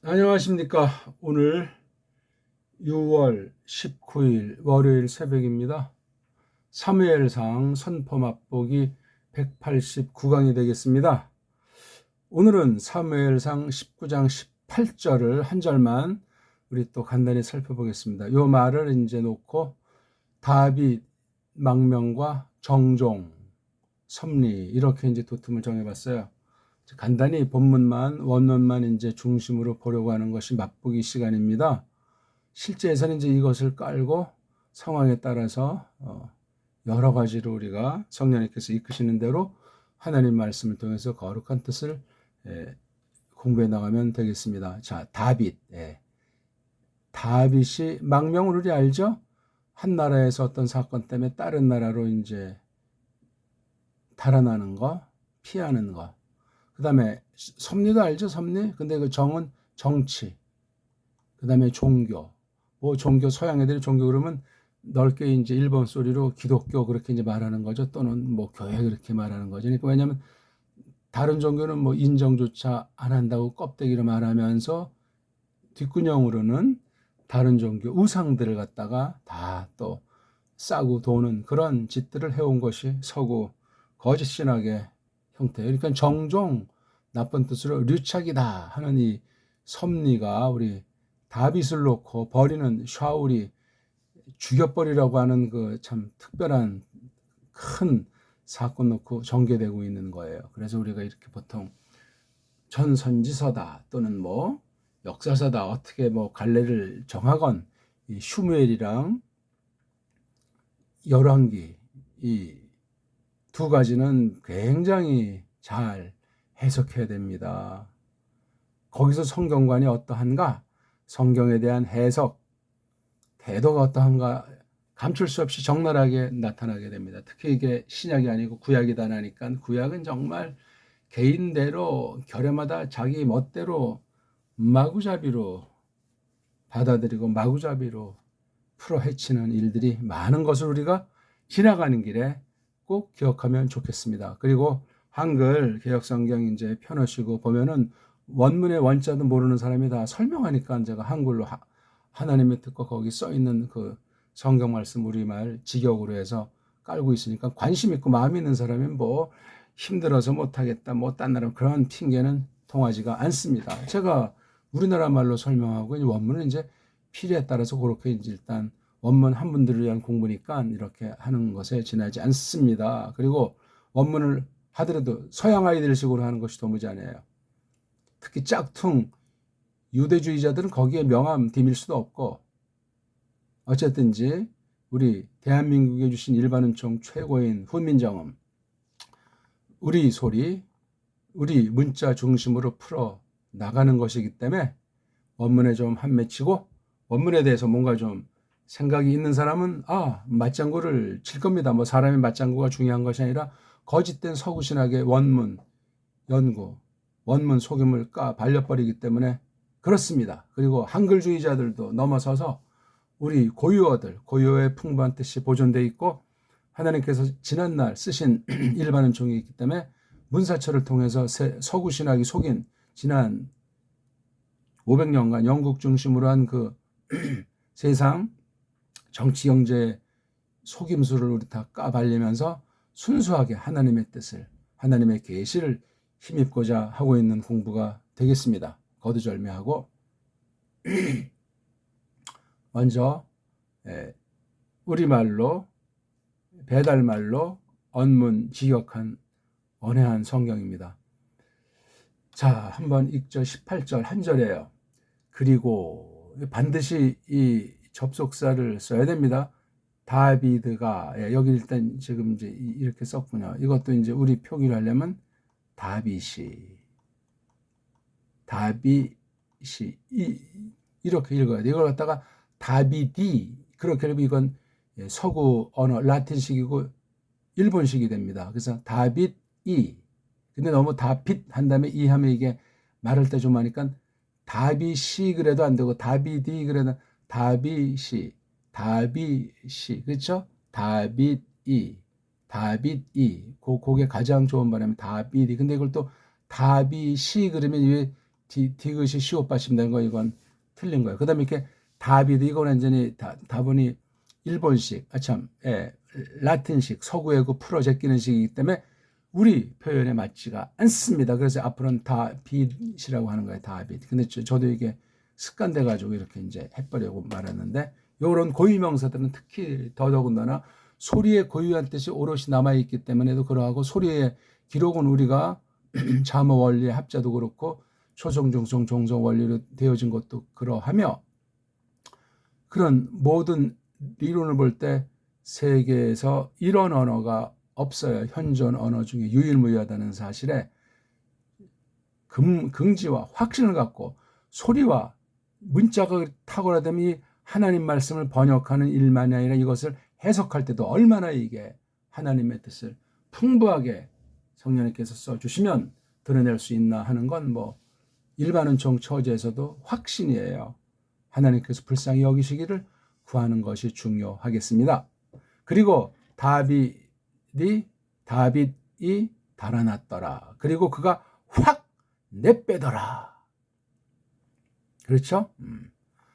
안녕하십니까. 오늘 6월 19일 월요일 새벽입니다. 사무엘상 선포 맛보기 189강이 되겠습니다. 오늘은 사무엘상 19장 18절을 한 절만 우리 또 간단히 살펴보겠습니다. 요 말을 이제 놓고 다윗 망명과 정종, 섭리 이렇게 이제 도tum을 정해봤어요. 간단히 본문만 원문만 이제 중심으로 보려고 하는 것이 맛보기 시간입니다. 실제에서는 이제 이것을 깔고 상황에 따라서 여러 가지로 우리가 성령님께서 이끄시는 대로 하나님 말씀을 통해서 거룩한 뜻을 공부해 나가면 되겠습니다. 자, 다윗. 다윗이 망명을 우리 알죠? 한 나라에서 어떤 사건 때문에 다른 나라로 이제 달아나는 거, 피하는 거. 그 다음에 섭리도 알죠, 섭리? 근데 그 정은 정치. 그 다음에 종교. 뭐 종교, 서양 애들이 종교 그러면 넓게 이제 일본 소리로 기독교 그렇게 이제 말하는 거죠. 또는 뭐 교회 그렇게 말하는 거죠. 그러니까 왜냐면 다른 종교는 뭐 인정조차 안 한다고 껍데기로 말하면서 뒷구녕으로는 다른 종교 우상들을 갖다가 다 또 싸고 도는 그런 짓들을 해온 것이 서구 거짓 신학의 형태. 그러니까 정종 나쁜 뜻으로 류착이다 하는 이 섭리가 우리 다윗을 놓고 버리는 샤울이 죽여버리라고 하는 그 참 특별한 큰 사건 놓고 전개되고 있는 거예요. 그래서 우리가 이렇게 보통 전선지서다 또는 뭐 역사서다 어떻게 뭐 갈래를 정하건 이 슈무엘이랑 열왕기 이 두 가지는 굉장히 잘 해석해야 됩니다. 거기서 성경관이 어떠한가? 성경에 대한 해석, 태도가 어떠한가? 감출 수 없이 적나라하게 나타나게 됩니다. 특히 이게 신약이 아니고 구약이다 하니까 구약은 정말 개인대로 결례마다 자기 멋대로 마구잡이로 받아들이고 마구잡이로 풀어 헤치는 일들이 많은 것을 우리가 지나가는 길에 꼭 기억하면 좋겠습니다. 그리고 한글 개혁성경 이제 펴놓으시고 보면은 원문의 원자도 모르는 사람이 다 설명하니까 제가 한글로 하나님의 뜻과 거기 써 있는 그 성경 말씀 우리말 직역으로 해서 깔고 있으니까 관심 있고 마음 있는 사람이 뭐 힘들어서 못하겠다 뭐 딴 나라 그런 핑계는 통하지가 않습니다. 제가 우리나라 말로 설명하고 원문은 이제 필요에 따라서 그렇게 이제 일단 원문 한 분들을 위한 공부니까 이렇게 하는 것에 지나지 않습니다. 그리고 원문을 하더라도 서양 아이들식으로 하는 것이 도무지않아요. 특히 짝퉁 유대주의자들은 거기에 명함 디밀 수도 없고 어쨌든지 우리 대한민국에 주신 일반은총 최고인 훈민정음 우리 소리 우리 문자 중심으로 풀어 나가는 것이기 때문에 원문에 좀 한맺히고 원문에 대해서 뭔가 좀 생각이 있는 사람은 맞장구를 칠 겁니다. 뭐 사람의 맞장구가 중요한 것이 아니라 거짓된 서구신학의 원문 연구 원문 속임을 발려버리기 때문에 그렇습니다. 그리고 한글주의자들도 넘어서서 우리 고유어들 고유어의 풍부한 뜻이 보존되어 있고 하나님께서 지난날 쓰신 일반은총이 있기 때문에 문사철을 통해서 서구신학이 속인 지난 500년간 영국 중심으로 한 그 세상 정치 경제 속임수를 우리 다 까발리면서 순수하게 하나님의 뜻을 하나님의 계시를 힘입고자 하고 있는 공부가 되겠습니다. 거두절미하고 먼저 우리말로 배달말로 언문 직역한 언해한 성경입니다. 자, 한번 읽죠. 18절 한 절이에요. 그리고 반드시 이 접속사를 써야 됩니다. 다비드가 여기 일단 지금 이제 이렇게 썼군요. 이것도 이제 우리 표기를 하려면 다빗이 이렇게 읽어야 돼. 이걸 갖다가 다비디 그렇게 읽으면 이건 서구 언어 라틴식이고 일본식이 됩니다. 그래서 다빗이 근데 너무 다빗 한 다음에 이 하면 이게 말할 때 좀 하니까 다빗이 그래도 안 되고 다비디 그래도 다빗이 그렇죠? 다빗이 그게 가장 좋은 발음이 다빗이 근데 이걸 또 다빗이 그러면 왜 디귿이 시옷받침 된 거 이건 틀린 거예요. 그다음에 이렇게 다비드 이건 완전히 다분히 일본식 라틴식 서구의 그 풀어 제끼는 식이기 때문에 우리 표현에 맞지가 않습니다. 그래서 앞으로는 다빗이라고 하는 거예요. 다빗. 근데 저도 이게 습관돼 가지고 이렇게 이제 해버리고 말았는데 이런 고유명사들은 특히 더더군다나 소리의 고유한 뜻이 오롯이 남아있기 때문에도 그러하고 소리의 기록은 우리가 자모 원리의 합자도 그렇고 초성, 중성, 종성 원리로 되어진 것도 그러하며 그런 모든理論을 볼 때 세계에서 이런 언어가 없어요. 현존 언어 중에 유일무이하다는 사실에 긍지와 확신을 갖고 소리와 문자가 탁월하다면 이 하나님 말씀을 번역하는 일만이 아니라 이것을 해석할 때도 얼마나 이게 하나님의 뜻을 풍부하게 성령님께서 써주시면 드러낼 수 있나 하는 건 뭐 일반은총 처지에서도 확신이에요. 하나님께서 불쌍히 여기시기를 구하는 것이 중요하겠습니다. 그리고 다빗이 달아났더라. 그리고 그가 확 내빼더라. 그렇죠?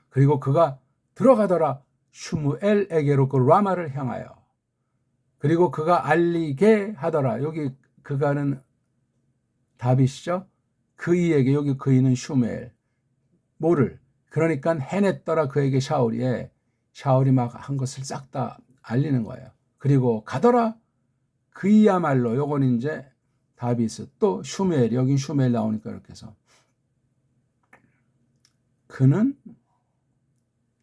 그리고 그가 들어가더라. 슈무엘에게로 그 라마를 향하여. 그리고 그가 알리게 하더라. 여기 그가는 다빗이죠. 그이에게 여기 그이는 슈무엘. 뭐를? 그러니까 해냈더라 그에게 샤울이 막 한 것을 싹 다 알리는 거예요. 그리고 가더라. 그이야말로 요건 이제 다빗 또 슈무엘 여긴 슈무엘 나오니까 이렇게 해서 그는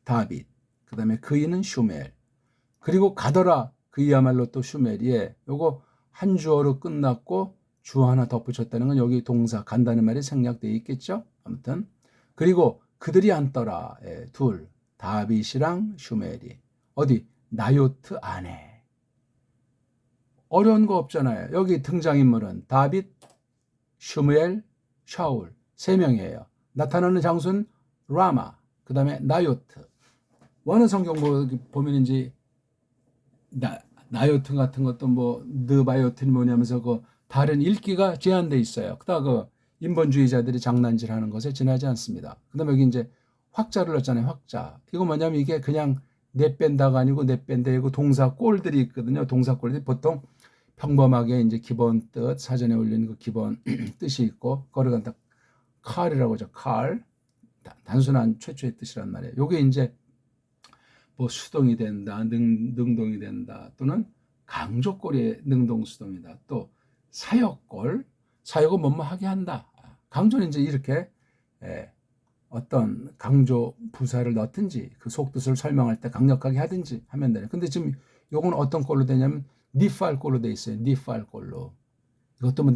다빗 그 다음에 그이는 슈무엘 그리고 가더라 그이야말로 또 슈무엘이에 요거 한 주어로 끝났고 주어 하나 덧붙였다는 건 여기 동사 간다는 말이 생략되어 있겠죠. 아무튼 그리고 그들이 앉더라 둘 다빗이랑 슈무엘이 어디 나요트 안에 어려운 거 없잖아요. 여기 등장인물은 다빗, 슈무엘, 샤울 세 명이에요. 나타나는 장소는 라마, 그 다음에 나요트. 어느 성경 보면 이제 나요트 같은 것도 뭐 느바요트는 뭐냐면서 그 다른 읽기가 제한돼 있어요. 그다 그 인본주의자들이 장난질하는 것에 지나지 않습니다. 그다음에 여기 이제 확자를 넣었잖아요. 확자. 이거 뭐냐면 이게 그냥 내뺀다가 아니고 내뺀다고 동사 꼴들이 있거든요. 동사 꼴들이 보통 평범하게 이제 기본 뜻 사전에 올리는 그 기본 뜻이 있고 그걸 갖다 칼이라고 하죠. 칼. 단순한 최초의 뜻이란 말이에요. 요게 이제 뭐 수동이 된다, 능동이 된다, 또는 강조꼴의 능동수동이다. 또 사역꼴, 사역은 뭐뭐 하게 한다. 강조는 이제 이렇게 어떤 강조 부사를 넣든지 그 속뜻을 설명할 때 강력하게 하든지 하면 돼요. 근데 지금 요건 어떤 꼴로 되냐면 니팔 꼴로 돼 있어요. 니팔 꼴로. 이것도 뭐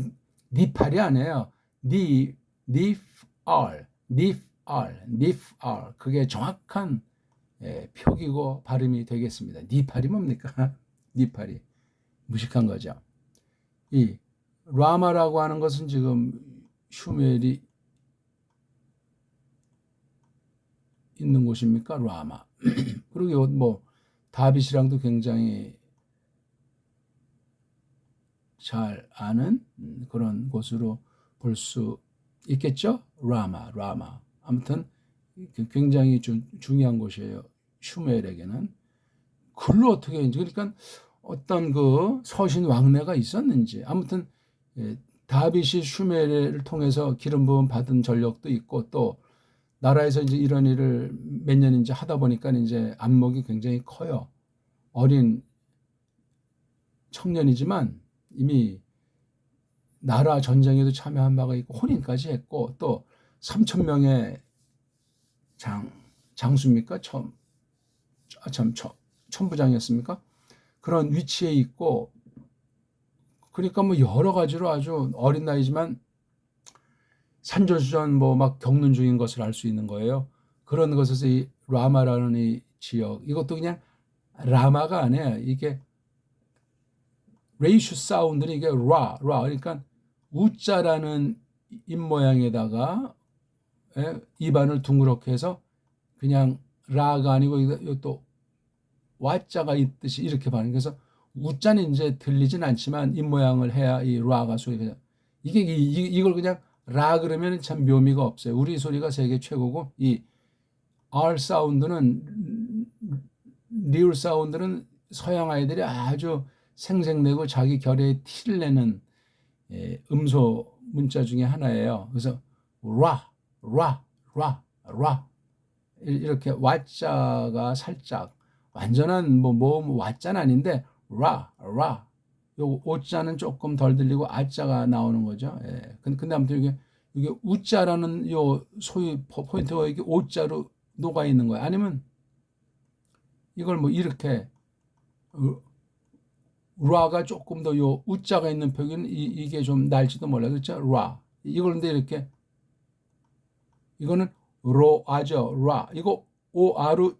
니팔이 아니에요. 니팔. 그게 정확한 표기고 발음이 되겠습니다. 니팔이 뭡니까? 니팔이 무식한 거죠. 이 라마라고 하는 것은 지금 슈멜이 있는 곳입니까? 라마. 그리고 뭐 다빗이랑도 굉장히 잘 아는 그런 곳으로 볼 수 있겠죠? 라마. 아무튼 굉장히 중요한 곳이에요. 슈멜에게는. 글로 어떻게 했는지 그러니까 어떤 그 서신 왕래가 있었는지 아무튼 다빗이 슈멜을 통해서 기름 부음 받은 전력도 있고 또 나라에서 이제 이런 일을 몇 년인지 하다 보니까 이제 안목이 굉장히 커요. 어린 청년이지만 이미 나라 전쟁에도 참여한 바가 있고 혼인까지 했고 또 3,000명의 장수입니까? 천부장이었습니까? 그런 위치에 있고 그러니까 뭐 여러 가지로 아주 어린 나이지만 산전수전 뭐 막 겪는 중인 것을 알 수 있는 거예요. 그런 것에서 이 라마라는 이 지역 이것도 그냥 라마가 아니에요. 이게 레이슈 사운드는 이게 라 그러니까 우자라는 입모양에다가 입안을 둥그렇게 해서 그냥 라가 아니고 또 와자가 있듯이 이렇게 발음. 그래서 우자는 이제 들리진 않지만 입모양을 해야 이 라가 소리가 이게 이걸 그냥 라 그러면 참 묘미가 없어요. 우리 소리가 세계 최고고 이 R 사운드는 리을 사운드는 서양 아이들이 아주 생색내고 자기 결에 티를 내는 음소 문자 중에 하나예요. 그래서 라, 라, 라, 라 이렇게 와자가 살짝 완전한 뭐 와자는 아닌데 라, 라 요 오자는 조금 덜 들리고 아자가 나오는 거죠. 예. 근데 아무튼 이게 우자라는 요 소위 포인트가 이게 오자로 녹아 있는 거예요. 아니면 이걸 뭐 이렇게 라가 조금 더 요 우자가 있는 표기는 이게 좀 날지도 몰라요. 그렇죠? 라. 이걸 근데 이렇게 이거는 로아죠. 라. 이거 오아로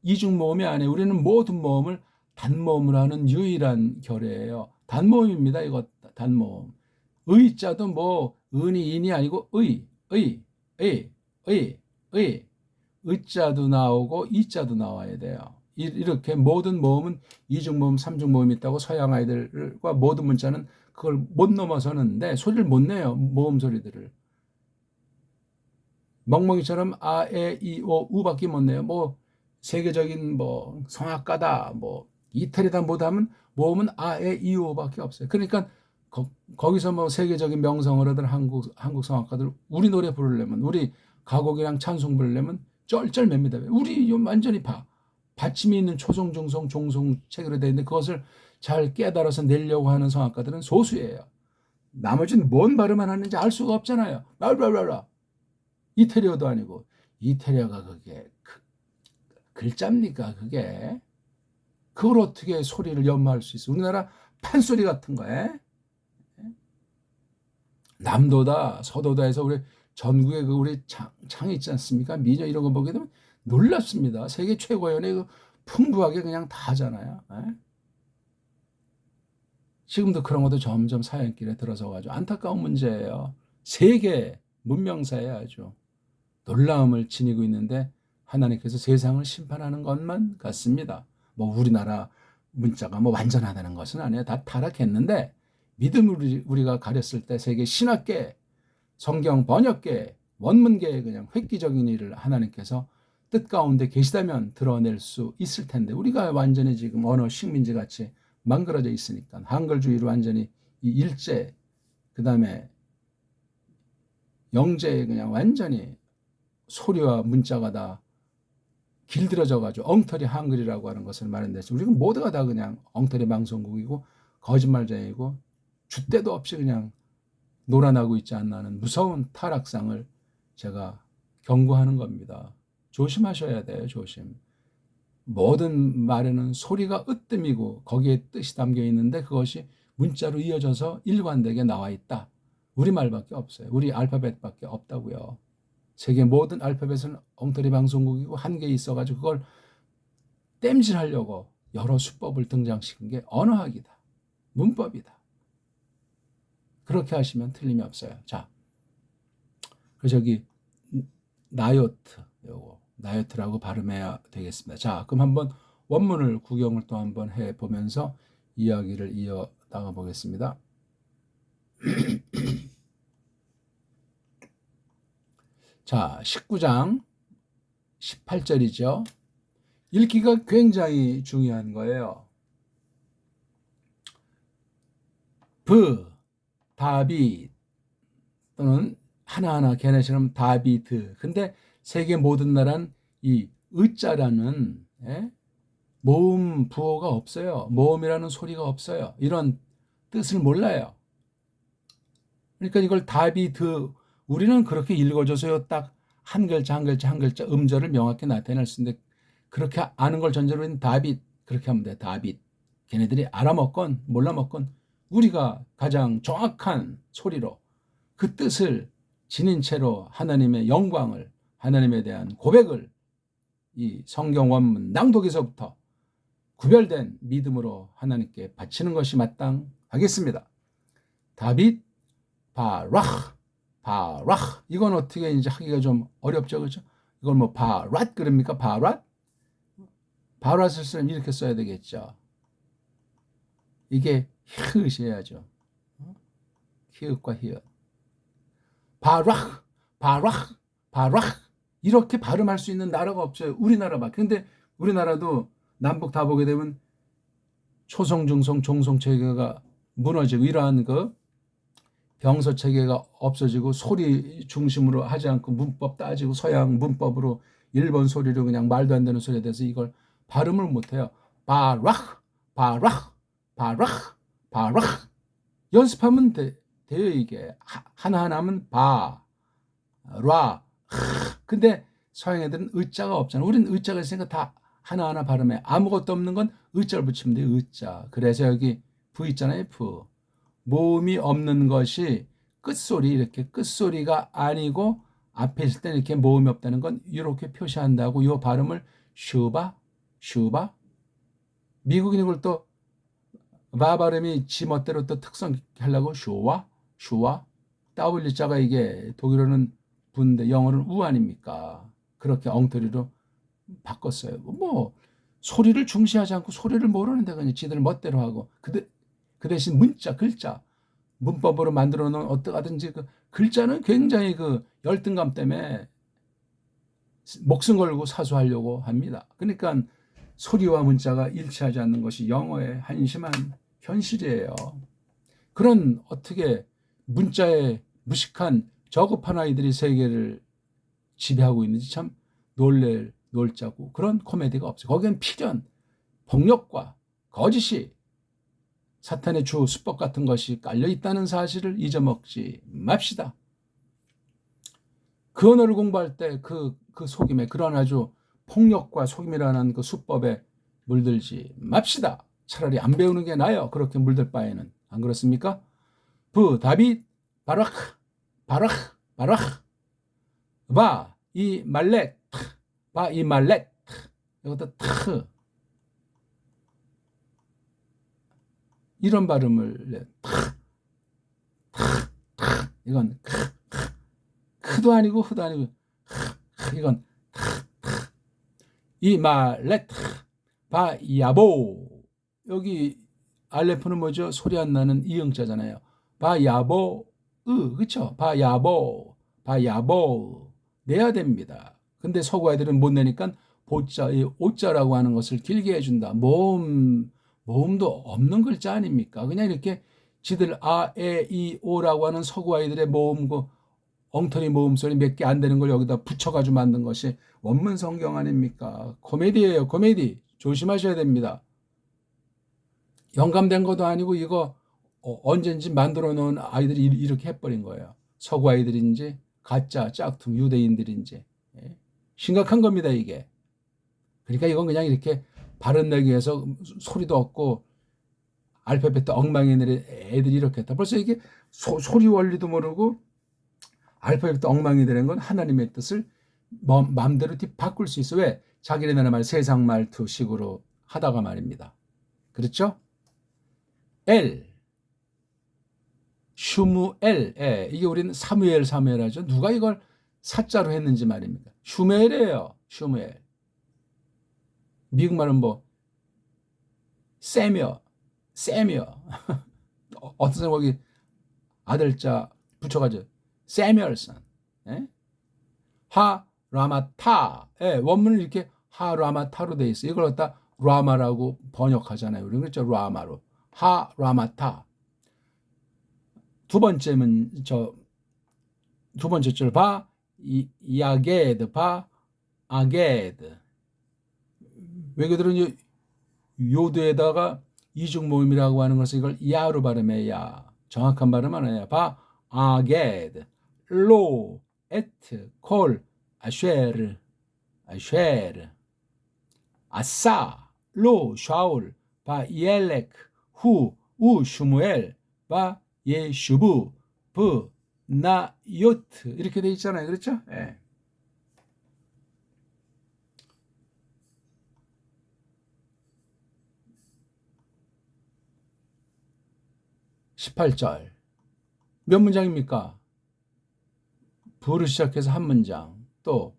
이중 모음이 아니에요. 우리는 모든 모음을 단모음을 하는 유일한 결이에요. 단모음입니다. 이거 단모음. 의자도 뭐 은이 인이 아니고 의, 의자도 나오고 이자도 나와야 돼요. 이렇게 모든 모음은 이중 모음, 삼중 모음이 있다고 서양 아이들과 모든 문자는 그걸 못 넘어서는데 소리를 못 내요. 모음 소리들을. 멍멍이처럼 아, 에, 이, 오, 우밖에 못 내요. 뭐 세계적인 뭐 성악가다, 뭐 이태리다 못하면 모음은 아, 에, 이, 오밖에 없어요. 그러니까 거기서 뭐 세계적인 명성을 얻은 한국 성악가들 우리 노래 부르려면 우리 가곡이랑 찬송 부르려면 쩔쩔맵니다. 우리 완전히 받침이 있는 초성, 중성, 종성 체계로 되어 있는데 그것을 잘 깨달아서 내려고 하는 성악가들은 소수예요. 나머지는 뭔 발음만 하는지 알 수가 없잖아요. 라라라라. 이태리어도 아니고 이태리어가 그게 글자입니까 그게? 그걸 어떻게 소리를 연마할 수 있어? 우리나라 판소리 같은 거에 남도다 서도다 해서 우리 전국에 그 우리 창 있지 않습니까? 미녀 이런 거 보게 되면 놀랍습니다. 세계 최고 연예 그 풍부하게 그냥 다 하잖아요. 지금도 그런 것도 점점 사연길에 들어서 가지고 안타까운 문제예요. 세계 문명사에 아주 놀라움을 지니고 있는데 하나님께서 세상을 심판하는 것만 같습니다. 뭐 우리나라 문자가 뭐 완전하다는 것은 아니에요. 다 타락했는데 믿음을 우리가 가렸을 때 세계 신학계, 성경 번역계, 원문계에 그냥 획기적인 일을 하나님께서 뜻 가운데 계시다면 드러낼 수 있을 텐데 우리가 완전히 지금 언어 식민지 같이 망그러져 있으니까 한글주의로 완전히 이 일제 그다음에 영제에 그냥 완전히 소리와 문자가 다 길들여져 가지고 엉터리 한글이라고 하는 것을 말했는데 우리가 모두가 다 그냥 엉터리 방송국이고 거짓말쟁이고 줏대도 없이 그냥 놀아나고 있지 않나 하는 무서운 타락상을 제가 경고하는 겁니다. 조심하셔야 돼요. 조심. 모든 말에는 소리가 으뜸이고 거기에 뜻이 담겨 있는데 그것이 문자로 이어져서 일관되게 나와 있다. 우리말밖에 없어요. 우리 알파벳밖에 없다고요. 세계 모든 알파벳은 엉터리 방송국이고 한계에 있어가지고 그걸 땜질하려고 여러 수법을 등장시킨 게 언어학이다. 문법이다. 그렇게 하시면 틀림이 없어요. 자, 그 저기 나요트 요거 나요트라고 발음해야 되겠습니다. 자, 그럼 한번 원문을 구경을 또 한번 해 보면서 이야기를 이어 나가 보겠습니다. 자, 19장 18절이죠. 읽기가 굉장히 중요한 거예요. 다빗 또는 하나하나 걔네처럼 다비드. 근데 세계 모든 나라는 이 의자라는 모음 부호가 없어요. 모음이라는 소리가 없어요. 이런 뜻을 몰라요. 그러니까 이걸 다비드 우리는 그렇게 읽어줘서요. 딱 한 글자 한 글자 한 글자 음절을 명확히 나타낼 수 있는데 그렇게 아는 걸 전제로 는 다빗 그렇게 하면 돼. 다빗. 걔네들이 알아먹건 몰라먹건 우리가 가장 정확한 소리로 그 뜻을 지닌 채로 하나님의 영광을 하나님에 대한 고백을 이 성경 원문 낭독에서부터 구별된 믿음으로 하나님께 바치는 것이 마땅하겠습니다. 다빗 바라흐 이건 어떻게 이제 하기가 좀 어렵죠, 그렇죠? 이걸 뭐 바랏 그럽니까? 바랏을 쓰면 이렇게 써야 되겠죠. 이게 히읗이어야죠. 히읗과 히읗. 바락, 바락, 바락 이렇게 발음할 수 있는 나라가 없어요. 우리나라밖에. 근데 우리나라도 남북 다 보게 되면 초성, 중성, 종성 체계가 무너지고 이러한 그 병서 체계가 없어지고 소리 중심으로 하지 않고 문법 따지고 서양 문법으로 일본 소리로 그냥 말도 안 되는 소리에 대해서 이걸 발음을 못해요. 바락, 바락, 바락, 바락 연습하면 돼요 이게. 하나하나 하면 바, 라. 근데 서양 애들은 의자가 없잖아. 우리는 의자가 있으니까 다 하나하나 발음해. 아무것도 없는 건 의자를 붙이면 돼. 의자. 그래서 여기 부 있잖아요. 부. 모음이 없는 것이 끝소리 이렇게 끝소리가 아니고 앞에 있을 때는 이렇게 모음이 없다는 건 이렇게 표시한다고 이 발음을 슈바 슈바. 미국인 이걸 또 바 발음이 지멋대로 또 특성 하려고 슈와 슈와. W자가 이게 독일어는 부인데 영어는 우 아닙니까? 그렇게 엉터리로 바꿨어요. 뭐 소리를 중시하지 않고 소리를 모르는데 그냥 지들 멋대로 하고 그 대신 문자 글자 문법으로 만들어 놓은 어떠하든지 그 글자는 굉장히 그 열등감 때문에 목숨 걸고 사수하려고 합니다. 그러니까 소리와 문자가 일치하지 않는 것이 영어의 한심한 현실이에요. 그런 어떻게 문자에 무식한 저급한 아이들이 세계를 지배하고 있는지 참 놀자고 그런 코미디가 없어요. 거기엔 필연, 폭력과 거짓이 사탄의 주 수법 같은 것이 깔려 있다는 사실을 잊어먹지 맙시다. 그 언어를 공부할 때 그 속임에 그런 아주 폭력과 속임이라는 그 수법에 물들지 맙시다. 차라리 안 배우는 게 나아요. 그렇게 물들 바에는. 안 그렇습니까? 다빗 바락 바락 바락 바 이 말렉 바 이 말렉 이것도 트 이런 발음을 이건 크도 아니고 흐도 아니고 이건 이 말렉 바 야보 여기 알레프는 뭐죠? 소리 안 나는 이응자잖아요. 바 야보 그쵸? 바 야보 내야 됩니다. 근데 서구 아이들은 못 내니까 보자, 이 오자라고 하는 것을 길게 해준다. 모음도 없는 글자 아닙니까? 그냥 이렇게 지들 아, 에, 이, 오라고 하는 서구 아이들의 모음, 그 엉터리 모음 소리 몇 개 안 되는 걸 여기다 붙여가지고 만든 것이 원문 성경 아닙니까? 코미디예요, 코미디. 조심하셔야 됩니다. 영감된 것도 아니고 이거 언젠지 만들어 놓은 아이들이 이렇게 해버린 거예요. 서구 아이들인지 가짜 짝퉁 유대인들인지 심각한 겁니다 이게. 그러니까 이건 그냥 이렇게 발음 내기 위해서 소리도 없고 알파벳도 엉망이 내린 애들이 이렇게 했다. 벌써 이게 소리 원리도 모르고 알파벳도 엉망이 되는 건 하나님의 뜻을 마음대로 바꿀 수 있어. 왜? 자기네나라 말 세상 말투식으로 하다가 말입니다. 그렇죠? 슈무엘, 이게 우리는 사무엘 하죠. 누가 이걸 사자로 했는지 말입니다. 슈무엘이에요. 슈무엘. 미국 말은 뭐 세미어 어떤 사람 거기 아들자 붙여가지고 세미얼슨 하 라마타 원문은 이렇게 하 라마타로 돼 있어요. 이걸 갖다 라마라고 번역하잖아요. 우리는 그렇죠. 라마로 하 라마타. 두 번째 줄 바 야게드 바 아게드. 외교들은 요드에다가 이중 모음이라고 하는 것을 이걸 야로 발음해야 정확한 발음은 아니야. 바 아게드 로 에트 콜 아쉐르 아싸 로 샤울 바 이엘렉 후 우 슈무엘 바 예슈부 브 나 요트 이렇게 돼 있잖아요. 그렇죠? 예. 18절 몇 문장입니까? 부를 시작해서 한 문장, 또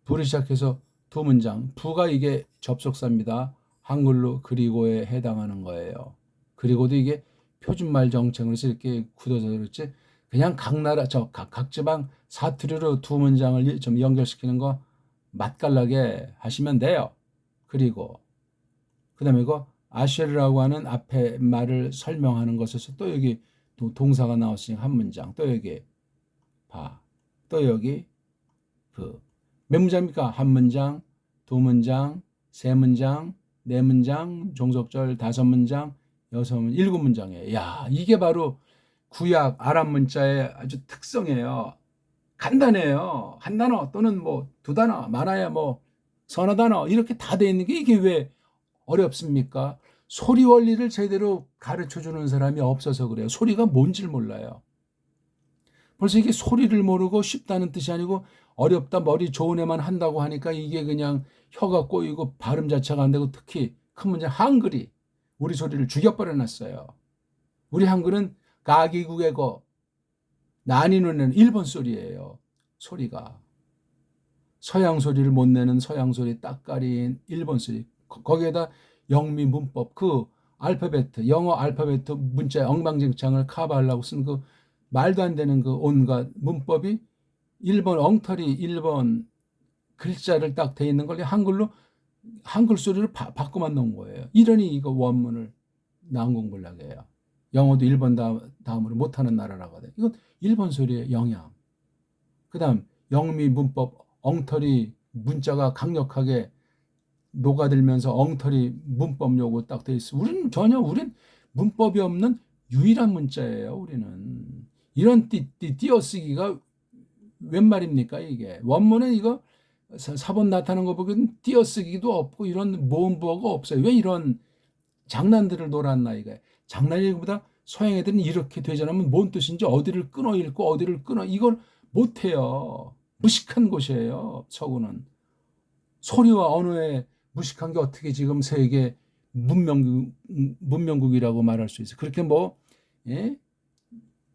부를 시작해서 두 문장. 부가 이게 접속사입니다. 한글로 그리고에 해당하는 거예요. 그리고도 이게 표준말 정책으로서 이렇게 굳어서 그렇지 그냥 각 나라 각 지방 사투리로 두 문장을 좀 연결시키는 거 맛깔나게 하시면 돼요. 그리고 그다음에 이거 아쉐르라고 하는 앞에 말을 설명하는 것에서 또 여기 동사가 나왔으니 한 문장, 또 여기 봐, 또 여기 몇 문장입니까? 한 문장, 두 문장, 세 문장, 네 문장, 종속절 다섯 문장, 여섯 문장, 일곱 문장이에요. 야, 이게 바로 구약 아람 문자의 아주 특성이에요. 간단해요. 한 단어 또는 뭐 두 단어, 많아야 뭐 서너 단어 이렇게 다 돼 있는 게 이게 왜 어렵습니까? 소리 원리를 제대로 가르쳐 주는 사람이 없어서 그래요. 소리가 뭔지를 몰라요. 벌써 이게 소리를 모르고 쉽다는 뜻이 아니고 어렵다, 머리 좋은 애만 한다고 하니까 이게 그냥 혀가 꼬이고 발음 자체가 안 되고 특히 큰 문제 한글이 우리 소리를 죽여버려 놨어요. 우리 한글은 가기국애거 난이누는 일본 소리예요. 소리가. 서양 소리를 못 내는 서양 소리 딱가리인 일본 소리. 거기에다 영미 문법 그 알파베트 영어 알파베트 문자 엉망진창을 커버하려고 쓴 그 말도 안 되는 그 온갖 문법이 일본 엉터리 일본 글자를 딱 돼 있는 걸 한글로 한글 소리를 바꿔만 놓은 거예요. 이러니 이거 원문을 난공불 나게 해요. 영어도 일본 다음으로 못하는 나라라거든. 이건 일본 소리의 영향. 그 다음 영미 문법 엉터리 문자가 강력하게 녹아들면서 엉터리 문법 요구 딱 돼 있어. 우린 문법이 없는 유일한 문자예요. 우리는 이런 띄어쓰기가 웬 말입니까 이게. 원문에 이거 사본 나타나는 거 보기엔 띄어쓰기도 없고 이런 모음부어가 없어요. 왜 이런 장난들을 놀았나 이게. 장난이기보다 서양 애들은 이렇게 되지 않으면 뭔 뜻인지 어디를 끊어 읽고 어디를 끊어 이걸 못해요. 무식한 곳이에요. 서구는. 소리와 언어에 무식한 게 어떻게 지금 세계 문명국이라고 말할 수 있어요. 그렇게 뭐 예?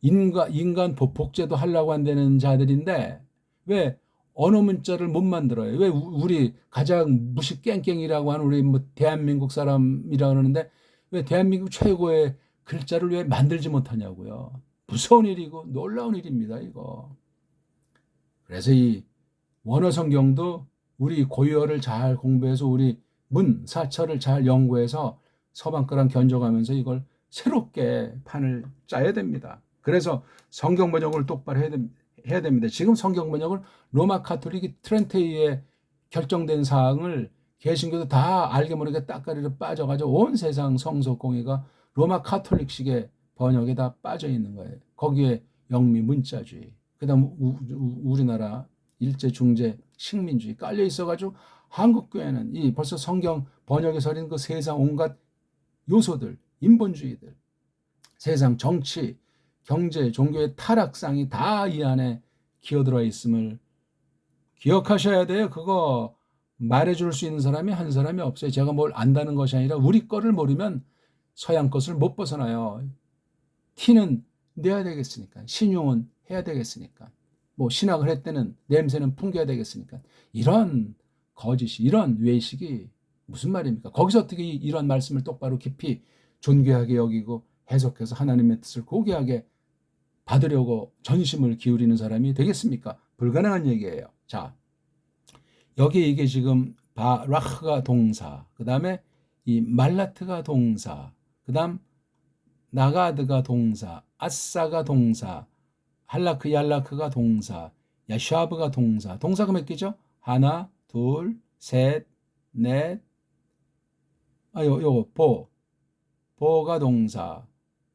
인간 복제도 하려고 한다는 자들인데 왜 언어 문자를 못 만들어요? 왜 우리 가장 무식 깽깽이라고 하는 우리 뭐 대한민국 사람이라 그러는데 왜 대한민국 최고의 글자를 왜 만들지 못하냐고요. 무서운 일이고 놀라운 일입니다, 이거. 그래서 이 원어 성경도 우리 고유어를 잘 공부해서 우리 사철을 잘 연구해서 서방 거랑 견적하면서 이걸 새롭게 판을 짜야 됩니다. 그래서 성경 번역을 똑바로 해야 됩니다. 지금 성경 번역을 로마 카톨릭이 트렌테이에 결정된 사항을 개신교도 다 알게 모르게 따까리로 빠져가지고 온 세상 성서공회가 로마 카톨릭식의 번역에 다 빠져 있는 거예요. 거기에 영미 문자주의, 그다음 우리나라 일제 중제 식민주의 깔려 있어가지고 한국 교회는 이 벌써 성경 번역에 서린 그 세상 온갖 요소들, 인본주의들, 세상 정치, 경제, 종교의 타락상이 다 이 안에 기어들어 있음을 기억하셔야 돼요. 그거 말해줄 수 있는 사람이 한 사람이 없어요. 제가 뭘 안다는 것이 아니라 우리 거를 모르면 서양 것을 못 벗어나요. 티는 내야 되겠으니까, 신용은 해야 되겠으니까, 뭐 신학을 했다는 냄새는 풍겨야 되겠으니까. 이런 거짓이, 이런 외식이 무슨 말입니까? 거기서 어떻게 이런 말씀을 똑바로 깊이 존귀하게 여기고 해석해서 하나님의 뜻을 고귀하게 받으려고 전심을 기울이는 사람이 되겠습니까? 불가능한 얘기예요. 자, 여기 이게 지금 바라흐가 동사, 그 다음에 이 말라트가 동사, 그 다음 나가드가 동사, 아싸가 동사, 할라크 얄라크가 동사, 야샤브가 동사. 동사가 몇 개죠? 하나, 둘, 셋, 넷, 요거 보가 동사.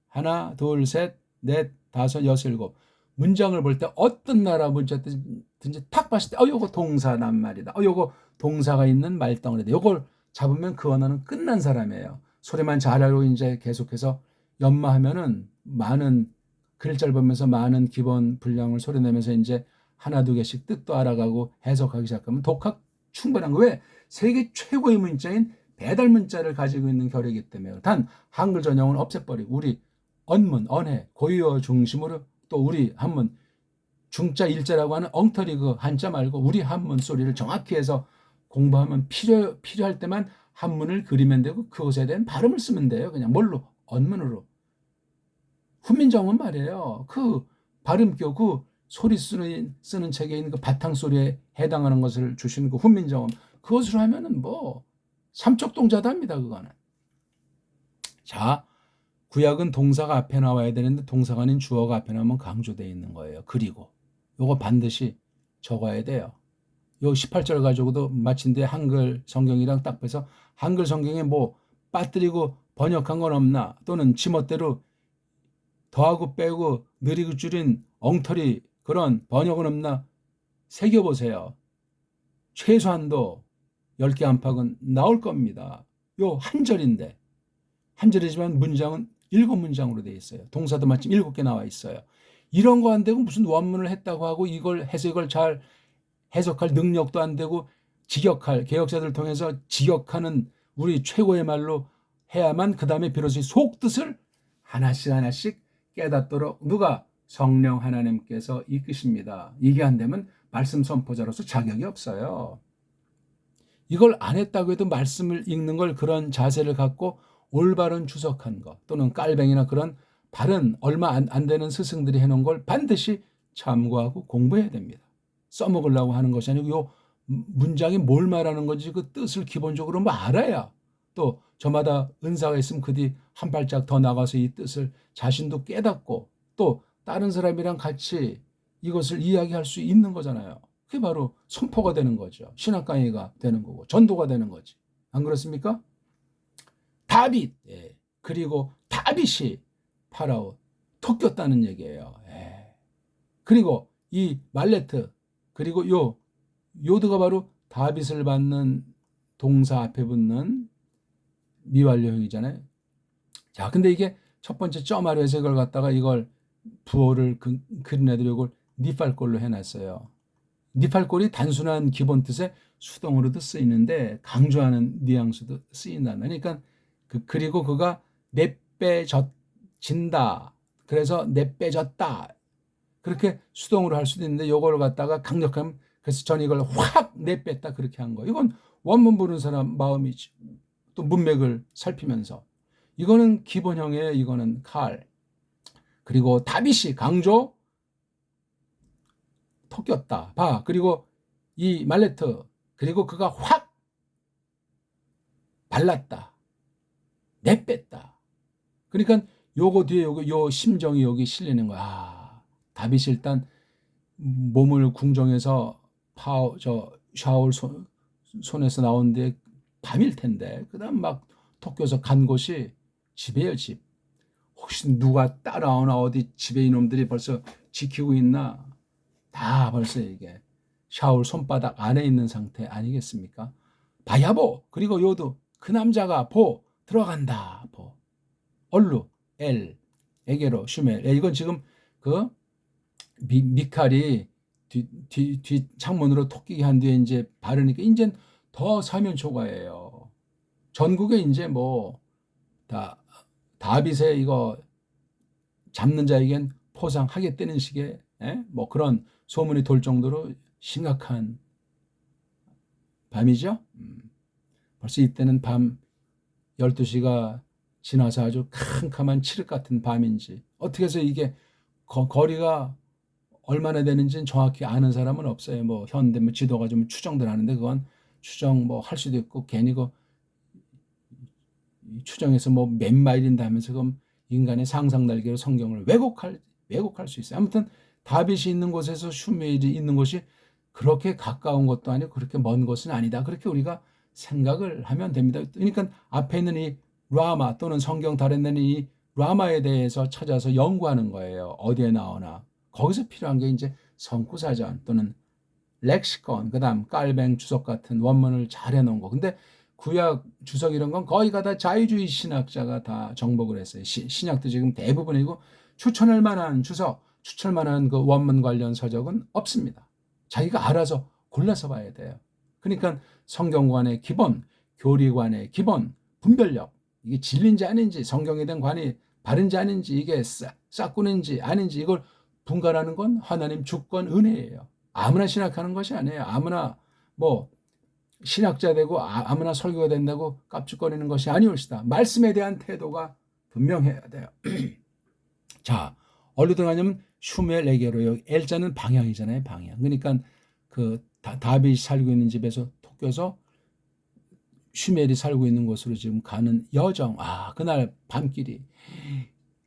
하나, 둘, 셋, 넷, 다섯, 여섯, 일곱. 문장을 볼 때 어떤 나라 문자든지 탁 봤을 때 요거 동사 낱말이다. 요거 동사가 있는 말덩어리다. 요걸 잡으면 그 언어는 끝난 사람이에요. 소리만 잘 알고 이제 계속해서 연마하면은 많은 글자를 보면서 많은 기본 분량을 소리내면서 이제 하나 두 개씩 뜻도 알아가고 해석하기 시작하면 독학 충분한 거. 왜? 세계 최고의 문자인 배달 문자를 가지고 있는 결이기 때문에. 단 한글 전형은 없애버리고 우리 언문, 언해, 고유어 중심으로 또 우리 한문 중자 일자라고 하는 엉터리 그 한자 말고 우리 한문 소리를 정확히 해서 공부하면 필요할 때만 한문을 그리면 되고 그것에 대한 발음을 쓰면 돼요. 그냥 뭘로? 언문으로. 훈민정음 말이에요. 그 발음표 그 소리 쓰는 책에 있는 그 바탕 소리에 해당하는 것을 주시는 그 훈민정음 그것으로 하면은 뭐 삼척동자답니다. 그거는. 자, 구약은 동사가 앞에 나와야 되는데 동사가 아닌 주어가 앞에 나오면 강조되어 있는 거예요. 그리고 요거 반드시 적어야 돼요. 요 18절 가지고도 마친 뒤에 한글 성경이랑 딱 빼서 한글 성경에 뭐 빠뜨리고 번역한 건 없나 또는 지멋대로 더하고 빼고 느리고 줄인 엉터리 그런 번역은 없나 새겨보세요. 최소한도 10개 안팎은 나올 겁니다. 요 한 절인데 한 절이지만 문장은 7문장으로 되어 있어요. 동사도 마침 7개 나와 있어요. 이런 거 안 되고 무슨 원문을 했다고 하고 이걸 해석을 잘 해석할 능력도 안 되고 직역할 개혁자들을 통해서 직역하는 우리 최고의 말로 해야만 그 다음에 비로소 속뜻을 하나씩 하나씩 깨닫도록 누가 성령 하나님께서 이끄십니다. 이게 안 되면 말씀 선포자로서 자격이 없어요. 이걸 안 했다고 해도 말씀을 읽는 걸 그런 자세를 갖고 올바른 주석한 것 또는 깔뱅이나 그런 바른 얼마 안 되는 스승들이 해놓은 걸 반드시 참고하고 공부해야 됩니다. 써먹으려고 하는 것이 아니고 요 문장이 뭘 말하는 건지 그 뜻을 기본적으로 뭐 알아야 또 저마다 은사가 있으면 그 뒤 한 발짝 더 나가서 이 뜻을 자신도 깨닫고 또 다른 사람이랑 같이 이것을 이야기할 수 있는 거잖아요. 그게 바로 선포가 되는 거죠. 신학 강의가 되는 거고 전도가 되는 거지. 안 그렇습니까? 다빗, 예. 그리고 다빗이 파라오 토꼈다는 얘기예요. 예. 그리고 이 말레트 그리고 요드가 바로 다빗을 받는 동사 앞에 붙는 미완료형이잖아요. 자, 근데 이게 첫 번째 점아로 해서 이걸 갖다가 이걸 부호를 그린 애들이 이걸 니팔골로 해놨어요. 니팔골이 단순한 기본 뜻의 수동으로도 쓰이는데 강조하는 뉘앙스도 쓰인다는. 그러니까 그리고 그가 내빼진다. 그래서 내빼졌다. 그렇게 수동으로 할 수도 있는데 요걸 갖다가 강력하면 그래서 전 이걸 확 내뺐다 그렇게 한 거예요. 이건 원문 보는 사람 마음이지. 또 문맥을 살피면서 이거는 기본형이에요. 이거는 칼. 그리고 다빗이 강조 토꼈다. 봐. 그리고 이 말레트 그리고 그가 확 발랐다. 내뺐다. 그러니까 요거 뒤에 요 심정이 여기 실리는 거야. 아, 다빗이 일단 몸을 궁정해서 샤울 손에서 나오는데 밤일 텐데 그다음 막 토껴서 간 곳이 집이에요. 집. 혹시 누가 따라오나 어디 집에 이놈들이 벌써 지키고 있나 다 벌써 이게 샤울 손바닥 안에 있는 상태 아니겠습니까? 바야보 그리고 요도 그 남자가 보 들어간다. 보 얼루 엘 에게로 슈멜 이건 지금 그 미칼이 뒤 창문으로 토끼기 한 뒤에 이제 바르니까 이제 더 사면 초과예요. 전국에 이제 뭐 다빗의 이거 잡는 자에겐 포상하겠다는 식의 뭐 그런 소문이 돌 정도로 심각한 밤이죠. 벌써 이때는 밤 12시가 지나서 아주 캄캄한 칠흑 같은 밤인지 어떻게 해서 이게 거리가 얼마나 되는지는 정확히 아는 사람은 없어요. 뭐 현대 뭐 지도가 좀 추정들 하는데 그건 추정 뭐 할 수도 있고 괜히 그 추정해서 뭐 몇 마일인다 하면서 그럼 인간의 상상 날개로 성경을 왜곡할 수 있어요. 아무튼 다빗이 있는 곳에서 슈메일이 있는 곳이 그렇게 가까운 것도 아니고 그렇게 먼 곳은 아니다. 그렇게 우리가 생각을 하면 됩니다. 그러니까 앞에 있는 이 라마 또는 성경 다른 데는 이 라마에 대해서 찾아서 연구하는 거예요. 어디에 나오나. 거기서 필요한 게 이제 성구사전 또는 렉시콘, 그다음 깔뱅 주석 같은 원문을 잘 해놓은 거. 근데 구약 주석 이런 건 거의가 다 자유주의 신학자가 다 정복을 했어요. 신약도 지금 대부분이고 추천할 만한 주석, 추천할 만한 그 원문 관련 서적은 없습니다. 자기가 알아서 골라서 봐야 돼요. 그러니까 성경관의 기본, 교리관의 기본, 분별력, 이게 진리인지 아닌지, 성경에 대한 관이 바른지 아닌지, 이게 싹구는지 아닌지 이걸 분간하는 건 하나님 주권 은혜예요. 아무나 신학하는 것이 아니에요. 아무나 뭐 신학자 되고 아무나 설교가 된다고 깝죽거리는 것이 아니올시다. 말씀에 대한 태도가 분명해야 돼요. 자, 어디로 들어가냐면 슈멜에게로. 여기 L자는 방향이잖아요. 방향. 그러니까 그 다윗이 살고 있는 집에서 톡껴서 슈멜이 살고 있는 곳으로 지금 가는 여정. 그날 밤길이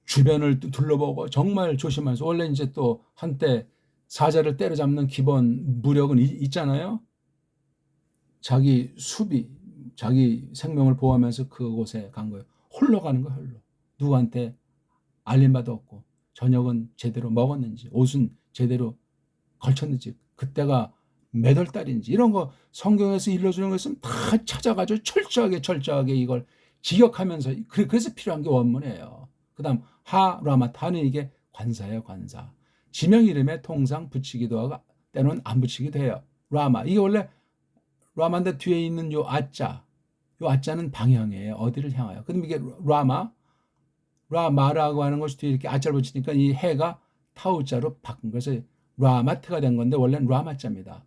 주변을 둘러보고 정말 조심하면서, 원래 이제 또 한때 사자를 때려잡는 기본 무력은 있잖아요. 자기 수비, 자기 생명을 보호하면서 그곳에 간 거예요. 홀로 가는 거예요. 홀로. 누구한테 알림 바도 없고, 저녁은 제대로 먹었는지, 옷은 제대로 걸쳤는지, 그때가 몇 월 달인지, 이런 거 성경에서 일러주는 것은 다 찾아가지고 철저하게 이걸 기억하면서, 그래서 필요한 게 원문이에요. 그 다음 라마타는 이게 관사예요. 관사. 지명 이름에 통상 붙이기도 하고 때로는 안 붙이기도 해요. 라마, 이게 원래 라마인데 뒤에 있는 요 아자는 방향이에요. 어디를 향하여. 그럼 이게 라마라고 하는 것이 뒤에 이렇게 아자를 붙이니까 이 해가 타우자로 바꾼 거서 라마트가 된 건데 원래는 라마자입니다.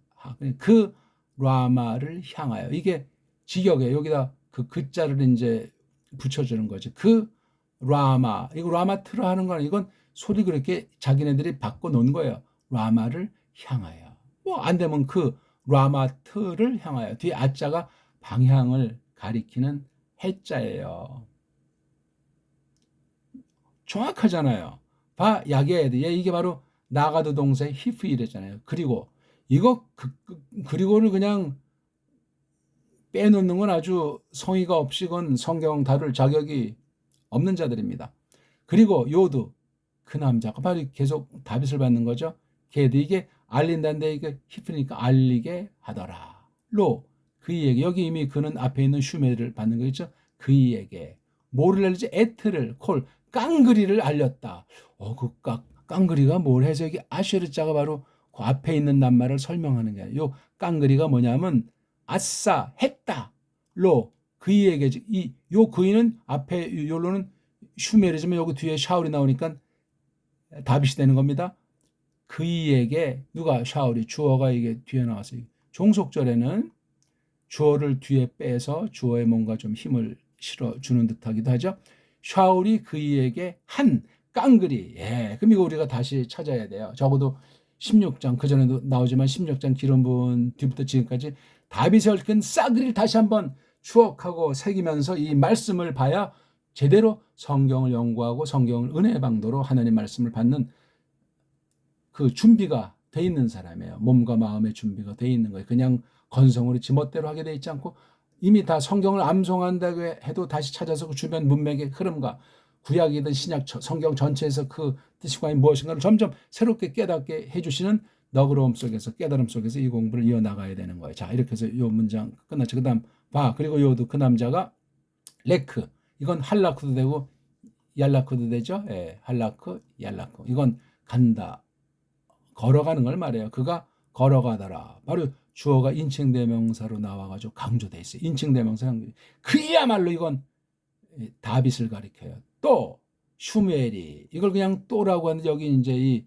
그 라마를 향하여. 이게 직역에 여기다 그 자를 이제 붙여주는 거죠. 그 라마, 이거 라마트로 하는 거는, 이건 소리 그렇게 자기네들이 바꿔 놓은 거예요. 라마를 향하여. 뭐 안 되면 그 라마트를 향하여. 뒤에 아자가 방향을 가리키는 해자예요. 정확하잖아요. 야게드. 이게 바로 나가드 동사의 히프이랬잖아요. 그리고 이거 그리고를 그냥 빼놓는 건 아주 성의가 없이, 건 성경 다룰 자격이 없는 자들입니다. 그리고 요드, 그 남자가 바로 계속 다빗을 받는 거죠. 게드, 이게 알린다는데 이게 히프니까 알리게 하더라. 그이에게. 여기 이미 그는 앞에 있는 슈메를 받는 거겠죠. 그이에게 뭐를 알리지? 에트를 깡그리를 알렸다. 그 깡그리가 뭘 해서, 여기 아쉐르자가 바로 그 앞에 있는 낱말을 설명하는 게 아니에요. 요 깡그리가 뭐냐면 아싸 했다. 그이에게. 요 그이는 앞에 요로는 슈메르지만 여기 뒤에 샤울이 나오니까 다빗이 되는 겁니다. 그이에게 누가? 샤울이. 주어가 이게 뒤에 나왔어요. 종속절에는 주어를 뒤에 빼서 주어에 뭔가 좀 힘을 실어주는 듯하기도 하죠. 샤울이 그이에게 한 깡그리. 그럼 이거 우리가 다시 찾아야 돼요. 적어도 16장, 그전에도 나오지만 16장 기름 부은 뒤부터 지금까지 다빗이 얽힌 싸그리를 다시 한번 추억하고 새기면서 이 말씀을 봐야 제대로 성경을 연구하고 성경을 은혜의 방도로 하나님 말씀을 받는 그 준비가 돼 있는 사람이에요. 몸과 마음의 준비가 돼 있는 거예요. 그냥 건성으로 지멋대로 하게 돼 있지 않고, 이미 다 성경을 암송한다고 해도 다시 찾아서 그 주변 문맥의 흐름과 구약이든 신약 성경 전체에서 그 뜻과 무엇인가를 점점 새롭게 깨닫게 해주시는 너그러움 속에서, 깨달음 속에서 이 공부를 이어나가야 되는 거예요. 자, 이렇게 해서 이 문장 끝났죠. 그 다음 그리고 요도, 그 남자가 레크, 이건 할라크도 되고 얄라크도 되죠. 할라크, 얄라크. 이건 간다, 걸어가는 걸 말해요. 그가 걸어가더라. 바로 주어가 인칭대명사로 나와가지고 강조돼 있어요. 인칭대명사. 그야말로 이건 다빗을 가리켜요. 또 슈멜이, 이걸 그냥 또라고 하는데 여기 이제 이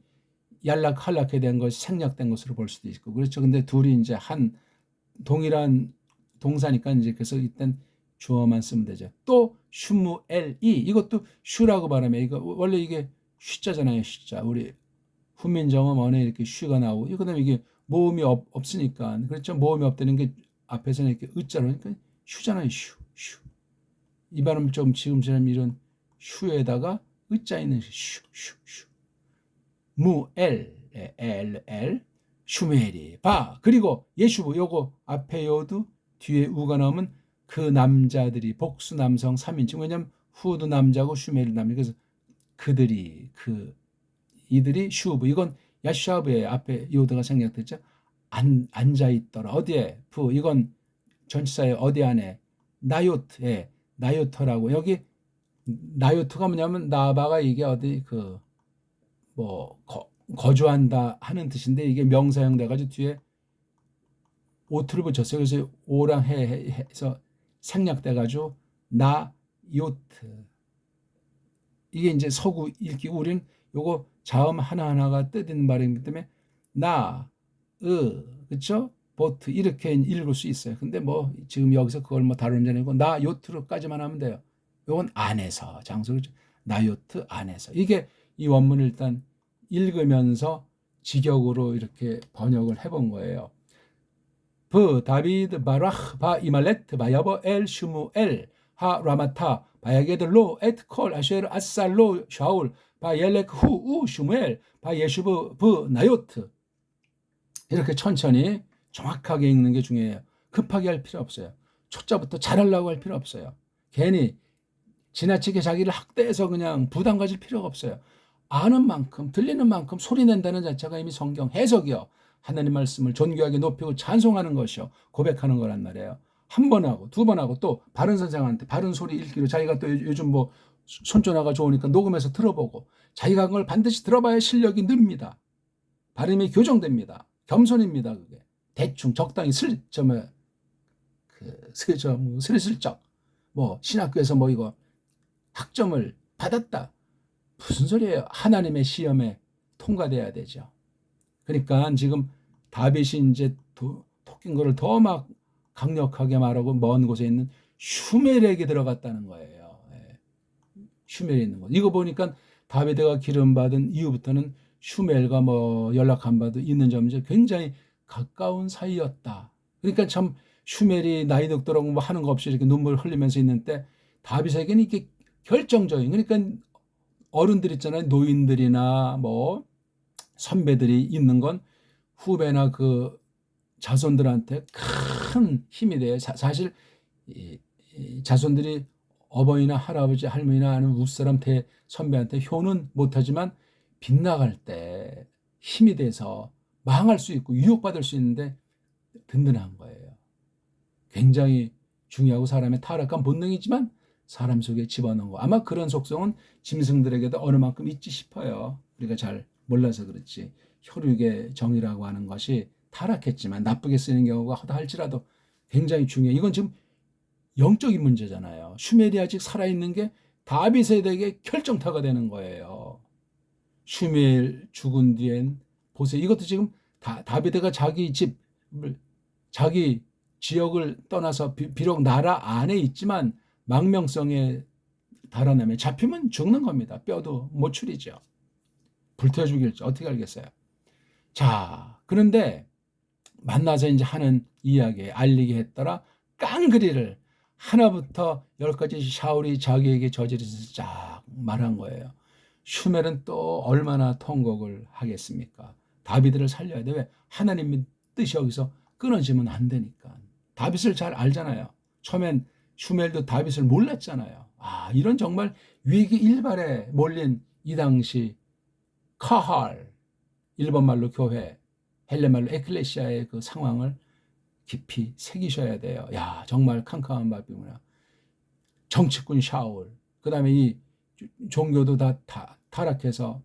할락해 된 것이 생략된 것으로 볼 수도 있고, 그렇죠. 근데 둘이 이제 한 동일한 동사니까 이제 그래서 일단 주어만 쓰면 되죠. 또 슈무엘이, 이것도 슈라고 말하면, 이거 원래 이게 슈자잖아요. 슈자. 우리 훈민정음 언어에 이렇게 슈가 나오고, 그다음에 이게 모음이 없으니까, 그렇죠. 모음이 없다는 게 앞에서는 이렇게 으자로, 그러니까 슈잖아요. 슈. 이 발음 좀 지금처럼 이런 슈에다가 으자 있는 슈. 엘 슈메리. 그리고 예슈브, 요거 앞에 요도 뒤에 우가 나오면 그 남자들이, 복수 남성 3인칭. 왜냐면 후도 남자고 슈메리 남자. 그래서 이들이 슈브, 이건 야샤브의 앞에 요드가 생략됐죠. 앉아있더라. 어디에? 이건 전치사의 어디 안에? 나요트에, 나요터라고. 여기 나요트가 뭐냐면 나바가 이게 어디 거주한다 하는 뜻인데, 이게 명사형 돼가지고 뒤에 오트를 붙였어요. 그래서 오랑 해서 생략돼가지고 나요트. 이게 이제 서구 읽기고, 우리는 요거 자음 하나하나가 뜻있는 말이기 때문에 그쵸? 보트, 이렇게 읽을 수 있어요. 근데 지금 여기서 그걸 다루는 게 아니고 나 요트로까지만 하면 돼요. 요건 안에서, 장소를, 나 요트 안에서. 이게 이 원문을 일단 읽으면서 직역으로 이렇게 번역을 해본 거예요. 다비드 바라흐 이말레트 바야버 엘 슈무엘 하 라마타 바야게들로 에트콜 아쉐르 아살로 샤울 옐렉 후우 슈무엘 예슈브 나요트. 이렇게 천천히 정확하게 읽는 게 중요해요. 급하게 할 필요 없어요. 초짜부터 잘하려고 할 필요 없어요. 괜히 지나치게 자기를 학대해서 그냥 부담 가질 필요가 없어요. 아는 만큼 들리는 만큼 소리 낸다는 자체가 이미 성경 해석이요. 하나님 말씀을 존귀하게 높이고 찬송하는 것이요. 고백하는 거란 말이에요. 한 번 하고 두 번 하고 또 바른 선생한테 바른 소리 읽기로 자기가 또 요즘 뭐 손전화가 좋으니까 녹음해서 들어보고 자기가 한 걸 반드시 들어봐야 실력이 늡니다. 발음이 교정됩니다. 겸손입니다. 그게 대충 적당히 스리슬쩍 뭐 신학교에서 뭐 이거 학점을 받았다. 무슨 소리예요? 하나님의 시험에 통과돼야 되죠. 그러니까 지금 다윗이 이제 토낀 거를 더 막 강력하게 말하고 먼 곳에 있는 슈멜에게 들어갔다는 거예요. 슈멜에 있는 거. 이거 보니까 다윗가 기름 받은 이후부터는 슈멜과 뭐 연락 한 바도 있는 점이 굉장히 가까운 사이였다. 그러니까 참 슈멜이 나이 늙도록 뭐 하는 거 없이 이렇게 눈물 흘리면서 있는 때 다윗에게는 이게 결정적인, 그러니까 어른들 있잖아요. 노인들이나 뭐 선배들이 있는 건 후배나 그 자손들한테 큰 힘이 돼요. 사실 이 자손들이 어버이나 할아버지 할머니나 아니면 윗사람 선배한테 효는 못하지만 빗나갈 때 힘이 돼서 망할 수 있고 유혹받을 수 있는데 든든한 거예요. 굉장히 중요하고 사람의 타락한 본능이지만 사람 속에 집어넣은 거. 아마 그런 속성은 짐승들에게도 어느 만큼 있지 싶어요. 우리가 잘 몰라서 그렇지. 혈육의 정이라고 하는 것이 타락했지만 나쁘게 쓰이는 경우가 허다할지라도 굉장히 중요해요. 이건 지금 영적인 문제잖아요. 슈멜이 아직 살아있는 게 다윗에게 결정타가 되는 거예요. 슈멜 죽은 뒤엔 보세요. 이것도 지금 다윗가 자기 자기 지역을 떠나서 비록 나라 안에 있지만 망명성에 달아나면 잡히면 죽는 겁니다. 뼈도 못 추리죠. 불태워 죽일지 어떻게 알겠어요. 자, 그런데 만나서 이제 하는 이야기에 알리게 했더라 깡그리를 하나부터 10까지 샤울이 자기에게 저지르면서 쫙 말한 거예요. 슈멜은 또 얼마나 통곡을 하겠습니까? 다윗을 살려야 돼. 왜? 하나님의 뜻이 여기서 끊어지면 안 되니까. 다윗을 잘 알잖아요. 처음엔 슈멜도 다윗을 몰랐잖아요. 이런 정말 위기 일발에 몰린 이 당시 카할, 일본말로 교회, 헬레말로 에클레시아의 그 상황을 깊이 새기셔야 돼요. 야, 정말 캄캄한 밤이구나. 정치꾼 샤울, 그 다음에 이 종교도 다 타락해서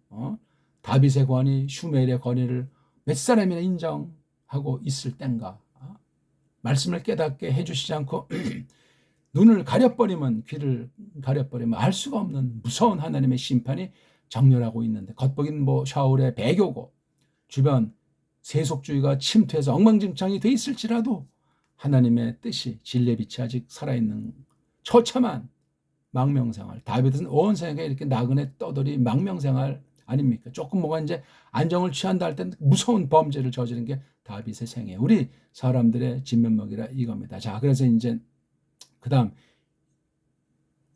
다윗의 권위, 슈멜의 권위를 몇 사람이나 인정하고 있을 땐가. 말씀을 깨닫게 해주시지 않고 눈을 가려버리면, 귀를 가려버리면 알 수가 없는 무서운 하나님의 심판이 정렬하고 있는데, 겉보기는 뭐 샤울의 배교고 주변 세속주의가 침투해서 엉망진창이 돼 있을지라도 하나님의 뜻이 진리의 빛이 아직 살아있는 처참한 망명생활. 다윗은 온 생에 이렇게 나그네 떠돌이 망명생활 아닙니까? 조금 뭐가 이제 안정을 취한다 할 땐 무서운 범죄를 저지른 게 다윗의 생애. 우리 사람들의 진면목이라 이겁니다. 자, 그래서 이제 그다음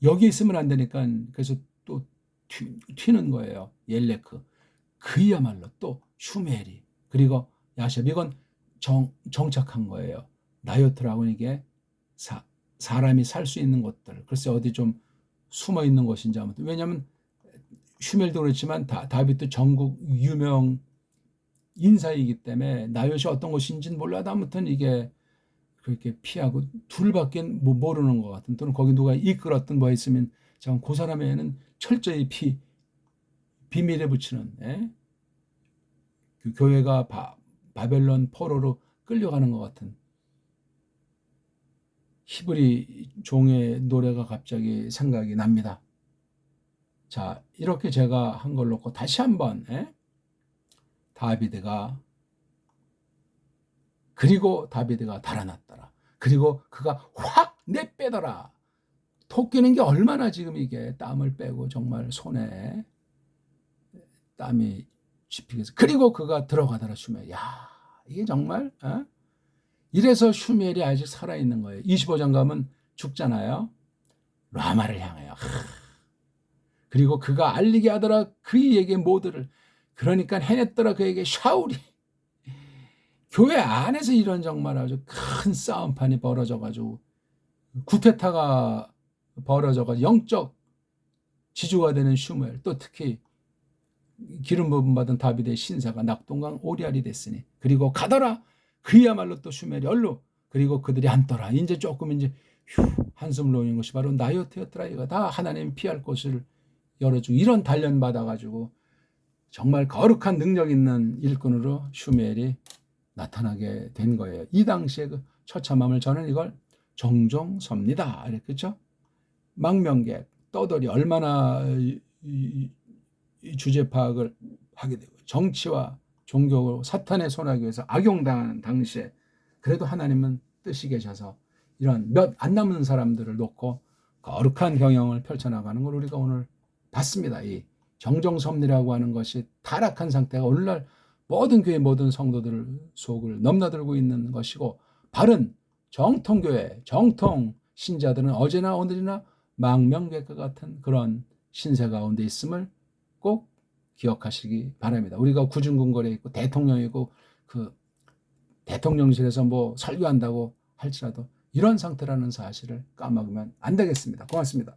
여기 있으면 안 되니까 그래서 또 튀는 거예요. 옐레크. 그야말로 또 슈멜이, 그리고 야셉. 이건 정착한 거예요. 나요트라고 이게 사람이 살 수 있는 곳들. 글쎄 어디 좀 숨어 있는 곳인지 아무튼. 왜냐하면 슈멜도 그렇지만 다윗도 전국 유명 인사이기 때문에 나요시 어떤 곳인지는 몰라도 아무튼 이게 그렇게 피하고 둘밖에 모르는 것 같은, 또는 거기 누가 이끌었던 뭐 있으면 참 그 사람에는 철저히 비밀에 붙이는, 그 교회가 바벨론 포로로 끌려가는 것 같은 히브리 종의 노래가 갑자기 생각이 납니다. 자, 이렇게 제가 한 걸 놓고 다시 한번 그리고 다비드가 달아났더라. 그리고 그가 확 내빼더라. 토끼는 게 얼마나 지금 이게 땀을 빼고 정말 손에 땀이 짚히겠어. 그리고 그가 들어가더라 슈멜. 야, 이게 정말 이래서 슈멜이 아직 살아있는 거예요. 25장 가면 죽잖아요. 라마를 향해요. 그리고 그가 알리게 하더라 그에게 모두를. 그러니까 해냈더라 그에게 샤울이. 교회 안에서 이런 정말 아주 큰 싸움판이 벌어져가지고 구테타가 벌어져가지고 영적 지주가 되는 슈멜, 또 특히 기름 부음 받은 다윗의 신사가 낙동강 오리알이 됐으니, 그리고 가더라 그야말로 또 슈멜이 얼루. 그리고 그들이 앉더라. 이제 조금 이제 한숨을 놓는 것이 바로 나요트였더라. 이거 다 하나님 피할 곳을 열어주고 이런 단련 받아가지고 정말 거룩한 능력 있는 일꾼으로 슈멜이 나타나게 된 거예요. 이 당시에 그 처참함을 저는 이걸 정종섭니다. 그렇죠? 망명객, 떠돌이 얼마나 이 주제 파악을 하게 되고 정치와 종교 사탄의 손아귀 에서 악용당하는 당시에 그래도 하나님은 뜻이 계셔서 이런 몇 안 남은 사람들을 놓고 거룩한 경영을 펼쳐나가는 걸 우리가 오늘 봤습니다. 이 정정섭리라고 하는 것이 타락한 상태가 오늘날 모든 교회 모든 성도들 속을 넘나들고 있는 것이고, 바른 정통교회 정통 신자들은 어제나 오늘이나 망명객과 같은 그런 신세 가운데 있음을 꼭 기억하시기 바랍니다. 우리가 구중궁궐에 있고 대통령이고 그 대통령실에서 뭐 설교한다고 할지라도 이런 상태라는 사실을 까먹으면 안 되겠습니다. 고맙습니다.